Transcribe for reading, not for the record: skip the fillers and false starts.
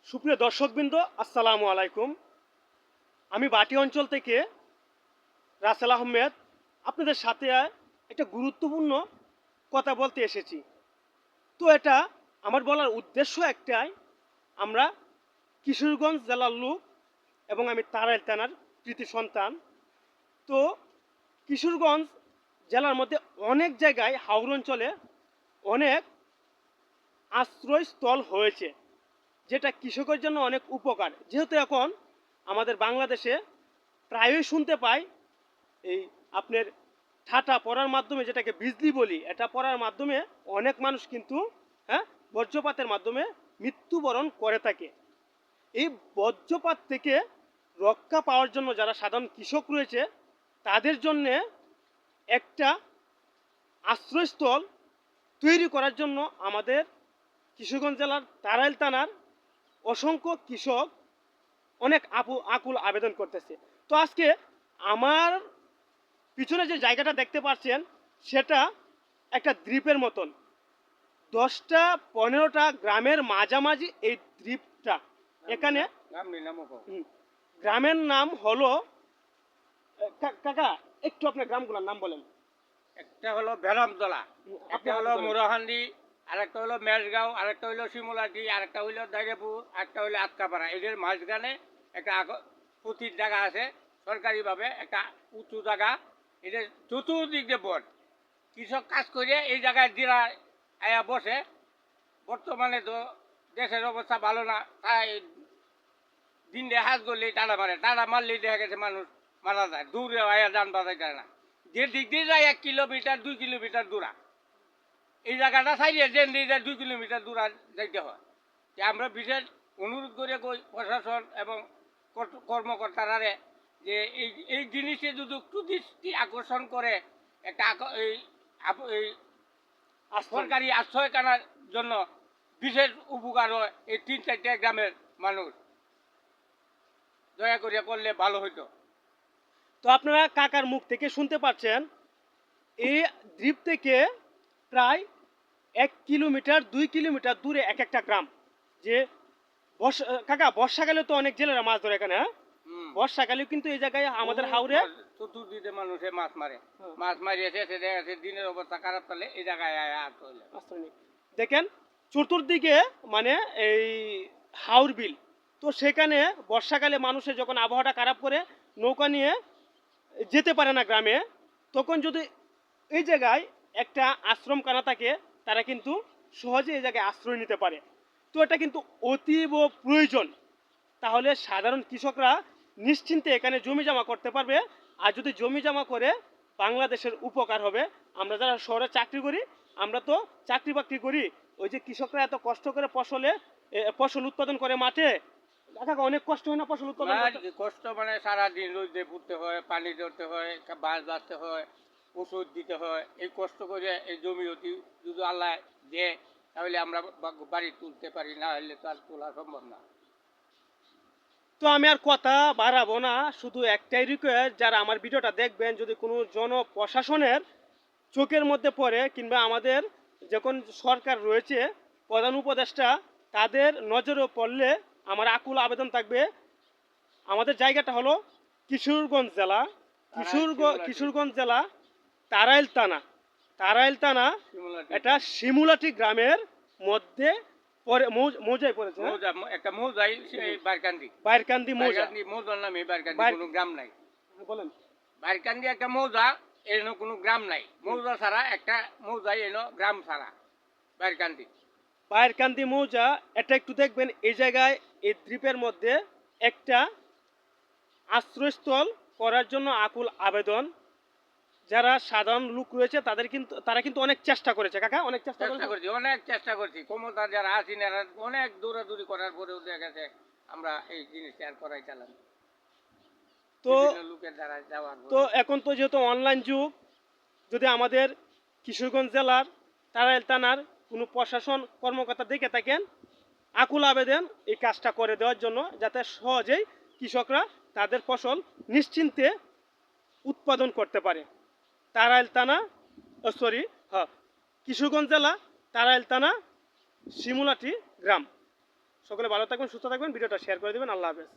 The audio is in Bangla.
সুপ্রিয় দর্শকবৃন্দ, আসসালামু আলাইকুম। আমি বাটি অঞ্চল থেকে রাসেল আহমেদ আপনাদের সাথে একটা গুরুত্বপূর্ণ কথা বলতে এসেছি। তো এটা আমার বলার উদ্দেশ্য একটাই, আমরা কিশোরগঞ্জ জেলার লোক এবং আমি তারাইল থানার কৃতি সন্তান। তো কিশোরগঞ্জ জেলার মধ্যে অনেক জায়গায় হাওর অঞ্চলে অনেক আশ্রয়স্থল হয়েছে, যেটা কৃষকের জন্য অনেক উপকার। যেহেতু এখন আমাদের বাংলাদেশে প্রায়ই শুনতে পাই এই আপনার ঠাটা পড়ার মাধ্যমে, যেটাকে বিজলি বলি, এটা পড়ার মাধ্যমে অনেক মানুষ কিন্তু বজ্রপাতের মাধ্যমে মৃত্যুবরণ করে থাকে। এই বজ্রপাত থেকে রক্ষা পাওয়ার জন্য যারা সাধারণ কৃষক রয়েছে তাদের জন্যে একটা আশ্রয়স্থল তৈরি করার জন্য আমাদের কিশোরগঞ্জ জেলার তারাইল থানার অসংখ্য কৃষক অনেক আকুল আবেদন করতেছে। তো আজকে আমার পিছনে যে জায়গাটা দেখতে পাচ্ছেন সেটা একটা দ্বীপের মতন, 10-15টা গ্রামের মাঝামাঝি এই দ্বীপটা। এখানে গ্রামের নাম হলো, কাকা একটু আপনার গ্রামগুলোর নাম বলেন। একটা হলো ভেরামতলা, একটা হলো মুরাহান্দি, আরেকটা হলো মেজগাঁও, আরেকটা হলো শিমুলাটি, আরেকটা হলো দাইরাপুর, আরেকটা হলো আতকাপাড়া। এদের মাঝখানে একটা পুঁতির জায়গা আছে সরকারিভাবে, একটা উঁচু জায়গা। এদের চতুর্দিক দিয়ে বন। কৃষক কাজ করে এই জায়গায় দিরা আয়া বসে। বর্তমানে তো দেশের অবস্থা ভালো না, তাই দিন দিয়ে হাজ করলেই টানা মারে, টানা মারলেই দেখা গেছে মানুষ মারা যায়, দূরে আয়া যান বাজাই যায় না। যে দিক দিয়ে যায় 1 কিলোমিটার 2 কিলোমিটার দূরা, এই জায়গাটা সাইডে যে দিয়ে যায় 2 কিলোমিটার দূরা যাইতে হয়। যে আমরা বিশেষ অনুরোধ করে কই প্রশাসন এবং কর্মকর্তারা যে এই জিনিসে যদি একটু দৃষ্টি আকর্ষণ করে একটা এই সরকারি আশ্রয়খানার জন্য বিশেষ উপকার হয় এই 3-4টা গ্রামের মানুষ, দয়া করে করলে ভালো হইতো। তো আপনারা কাকার মুখ থেকে শুনতে পাচ্ছেন এই দ্বীপ থেকে প্রায় 1 কিলোমিটার 2 কিলোমিটার দূরে এক একটা গ্রাম। যে কাকা বর্ষাকালে তো অনেক জেলেরা মাছ ধরে এখানে, বর্ষাকালেও কিন্তু এই জায়গায় আমাদের হাওরে চতুর্দিকে মানুষে মাছ মারে, মাছ মারিয়েছে দিনের অবস্থা খারাপ তাহলে এই জায়গায় দেখেন চতুর্দিকে মানে এই হাওর বিল। তো সেখানে বর্ষাকালে মানুষের যখন আবহাওয়াটা খারাপ করে নৌকা নিয়ে যেতে পারে না গ্রামে, তখন যদি এই জায়গায় একটা আশ্রমখানা থাকে তারা কিন্তু সহজে এই জায়গায় আশ্রয় নিতে পারে। তো এটা কিন্তু অতীব প্রয়োজন, তাহলে সাধারণ কৃষকরা নিশ্চিন্তে এখানে জমি জমা করতে পারবে। আর যদি জমি জমা করে বাংলাদেশের উপকার হবে। আমরা যারা শহরে চাকরি করি, আমরা তো চাকরি বাকরি করি, ওই যে কৃষকরা এত কষ্ট করে ফসল উৎপাদন করে মাঠে, অনেক কষ্ট হয় না ফসল উৎপাদন? কষ্ট মানে সারাদিন রোদে পুড়তে হয়, পানি ধরতে হয়, বাঁশ বাঁধতে হয়, ওষুধ দিতে হয়। এই কষ্ট করে এই জমি যদি আল্লাহ দেয় তাহলে আমরা বাড়ি তুলতে পারি, না হলে তো আর তোলা সম্ভব না। তো আমি আর কথা বাড়াবো না, শুধু একটাই রিকোয়েস্ট, যারা আমার ভিডিওটা দেখবেন, যদি কোনো জনপ্রশাসনের চোখের মধ্যে পড়ে কিংবা আমাদের যখন সরকার রয়েছে প্রধান উপদেষ্টা তাদের নজরে পড়লে আমার আকুল আবেদন থাকবে। আমাদের জায়গাটা হলো কিশোরগঞ্জ জেলা, কিশোরগঞ্জ জেলা তারাইল থানা, এটা শিমুলাটি গ্রামের মধ্যে মৌজায় পড়েছে। একটা মৌজাই বাইরকান্দি মৌজার নামে কোনো গ্রাম নাই। বলেন বাইরকান্দি একটা মৌজা, এর কোনো গ্রাম নাই। মৌজা ছাড়া একটা মৌজাই এলো গ্রাম ছাড়া বাইরকান্দি মৌজা। এটা একটু দেখবেন, এই জায়গায় এই দ্বীপের মধ্যে একটা আশ্রয়স্থল করার জন্য আকুল আবেদন। যারা সাধারণ লোক রয়েছে তারা কিন্তু অনেক চেষ্টা করেছে কাকা, অনেক চেষ্টা করছি। ক্ষমতা যারা আছেন এরা অনেক দৌড়াদৌড়ি করার পরেও দেখা গেছে আমরা এই জিনিসটা আর করাই চালাম। তো এখন তো যেহেতু অনলাইন যুগ, যদি আমাদের কিশোরগঞ্জ জেলার তারাইল থানার কোনো প্রশাসন কর্মকর্তা দেখে থাকেন, আকুল আবেদন এই কাজটা করে দেওয়ার জন্য, যাতে সহজেই কৃষকরা তাদের ফসল নিশ্চিন্তে উৎপাদন করতে পারে। তারাইল থানা কিশোরগঞ্জ জেলা তারাইল থানা শিমুলাটি গ্রাম। সকলে ভালো থাকবেন, সুস্থ থাকবেন, ভিডিওটা শেয়ার করে দেবেন। আল্লাহ হাফেজ।